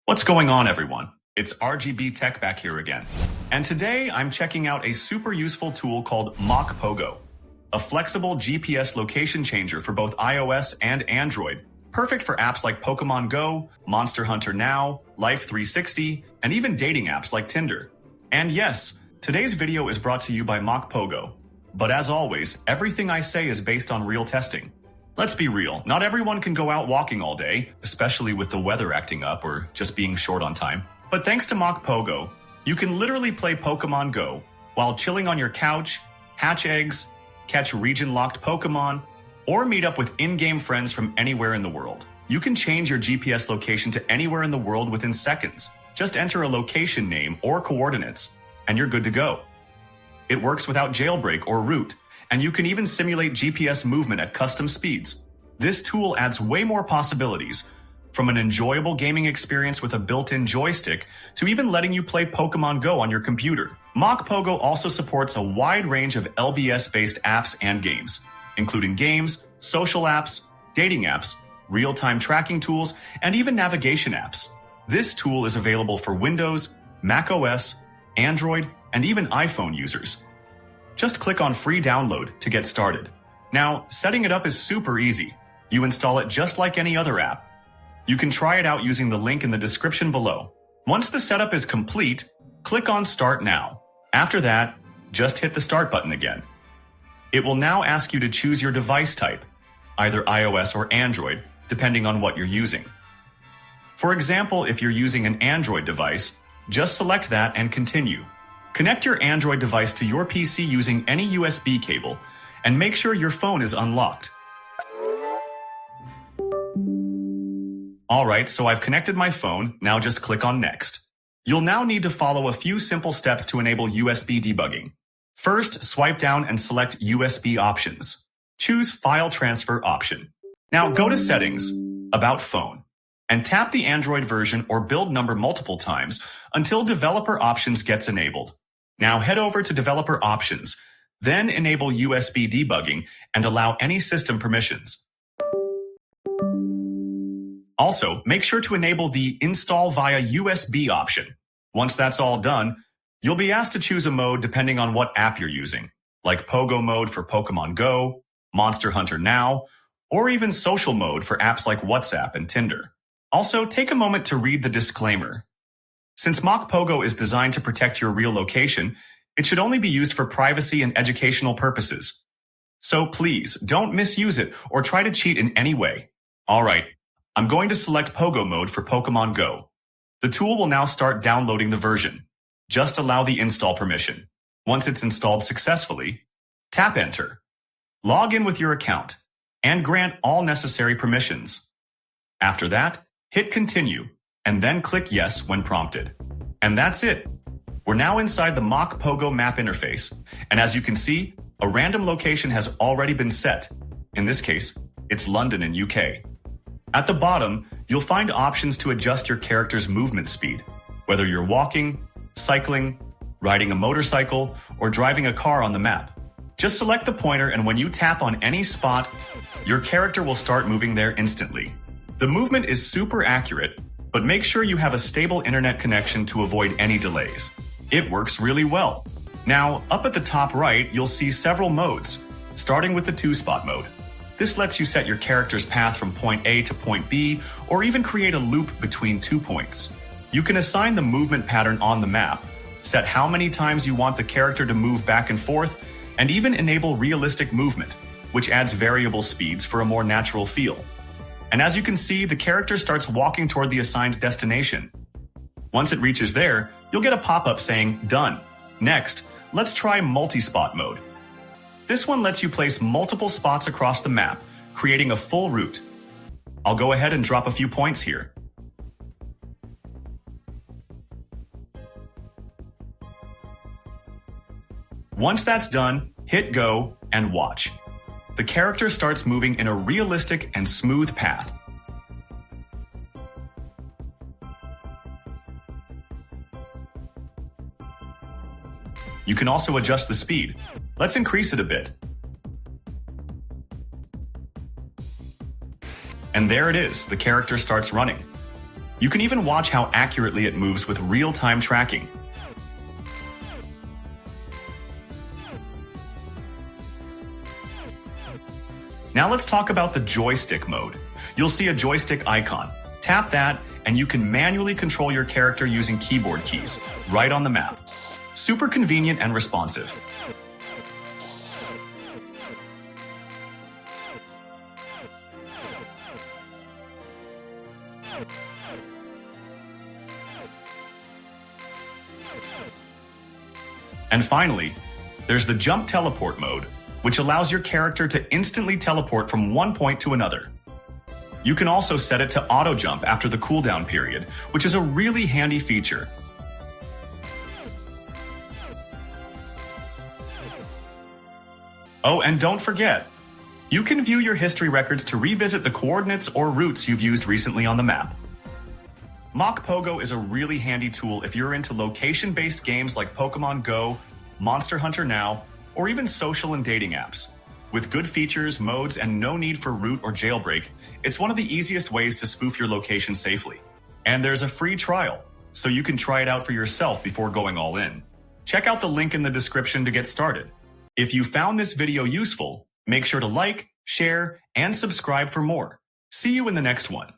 What's going on, everyone? It's RGB Tech back here again. And today I'm checking out a super useful tool called MocPOGO, a flexible GPS location changer for both iOS and Android, perfect for apps like Pokémon GO, Monster Hunter Now, Life 360, and even dating apps like Tinder. And yes, today's video is brought to you by MocPOGO. But as always, everything I say is based on real testing. Let's be real, not everyone can go out walking all day, especially with the weather acting up or just being short on time. But thanks to MocPOGO, you can literally play Pokémon GO while chilling on your couch, hatch eggs, catch region-locked Pokémon, or meet up with in-game friends from anywhere in the world. You can change your GPS location to anywhere in the world within seconds. Just enter a location name or coordinates, and you're good to go. It works without jailbreak or root, and you can even simulate GPS movement at custom speeds. This tool adds way more possibilities, from an enjoyable gaming experience with a built-in joystick to even letting you play Pokémon GO on your computer. MocPOGO also supports a wide range of LBS-based apps and games, including games, social apps, dating apps, real-time tracking tools, and even navigation apps. This tool is available for Windows, macOS, Android, and even iPhone users. Just click on free download to get started. Now, setting it up is super easy. You install it just like any other app. You can try it out using the link in the description below. Once the setup is complete, click on Start Now. After that, just hit the Start button again. It will now ask you to choose your device type, either iOS or Android, depending on what you're using. For example, if you're using an Android device, just select that and continue. Connect your Android device to your PC using any USB cable, and make sure your phone is unlocked. Alright, so I've connected my phone, now just click on Next. You'll now need to follow a few simple steps to enable USB debugging. First, swipe down and select USB options. Choose File Transfer option. Now go to Settings, About Phone, and tap the Android version or build number multiple times until Developer Options gets enabled. Now head over to Developer Options, then enable USB debugging and allow any system permissions. Also, make sure to enable the Install via USB option. Once that's all done, you'll be asked to choose a mode depending on what app you're using, like Pogo mode for Pokémon GO, Monster Hunter Now, or even social mode for apps like WhatsApp and Tinder. Also, take a moment to read the disclaimer. Since MocPOGO is designed to protect your real location, it should only be used for privacy and educational purposes. So please, don't misuse it or try to cheat in any way. Alright, I'm going to select Pogo mode for Pokémon GO. The tool will now start downloading the version. Just allow the install permission. Once it's installed successfully, tap Enter. Log in with your account, and grant all necessary permissions. After that, hit Continue, and then click Yes when prompted. And that's it. We're now inside the MocPOGO map interface, and as you can see, a random location has already been set. In this case, it's London in UK. At the bottom, you'll find options to adjust your character's movement speed, whether you're walking, cycling, riding a motorcycle, or driving a car on the map. Just select the pointer, and when you tap on any spot, your character will start moving there instantly. The movement is super accurate, but make sure you have a stable internet connection to avoid any delays. It works really well. Now, up at the top right, you'll see several modes, starting with the 2-spot mode. This lets you set your character's path from point A to point B, or even create a loop between 2 points. You can assign the movement pattern on the map, set how many times you want the character to move back and forth, and even enable realistic movement, which adds variable speeds for a more natural feel. And as you can see, the character starts walking toward the assigned destination. Once it reaches there, you'll get a pop-up saying, Done. Next, let's try multi-spot mode. This one lets you place multiple spots across the map, creating a full route. I'll go ahead and drop a few points here. Once that's done, hit go and watch. The character starts moving in a realistic and smooth path. You can also adjust the speed. Let's increase it a bit. And there it is, the character starts running. You can even watch how accurately it moves with real-time tracking. Now let's talk about the joystick mode. You'll see a joystick icon. Tap that, and you can manually control your character using keyboard keys, right on the map. Super convenient and responsive. And finally, there's the jump teleport mode, which allows your character to instantly teleport from one point to another. You can also set it to auto jump after the cooldown period, which is a really handy feature. Oh, and don't forget, you can view your history records to revisit the coordinates or routes you've used recently on the map. MocPOGO is a really handy tool if you're into location-based games like Pokémon GO, Monster Hunter Now, or even social and dating apps. With good features, modes, and no need for root or jailbreak, it's one of the easiest ways to spoof your location safely. And there's a free trial, so you can try it out for yourself before going all in. Check out the link in the description to get started. If you found this video useful, make sure to like, share, and subscribe for more. See you in the next one.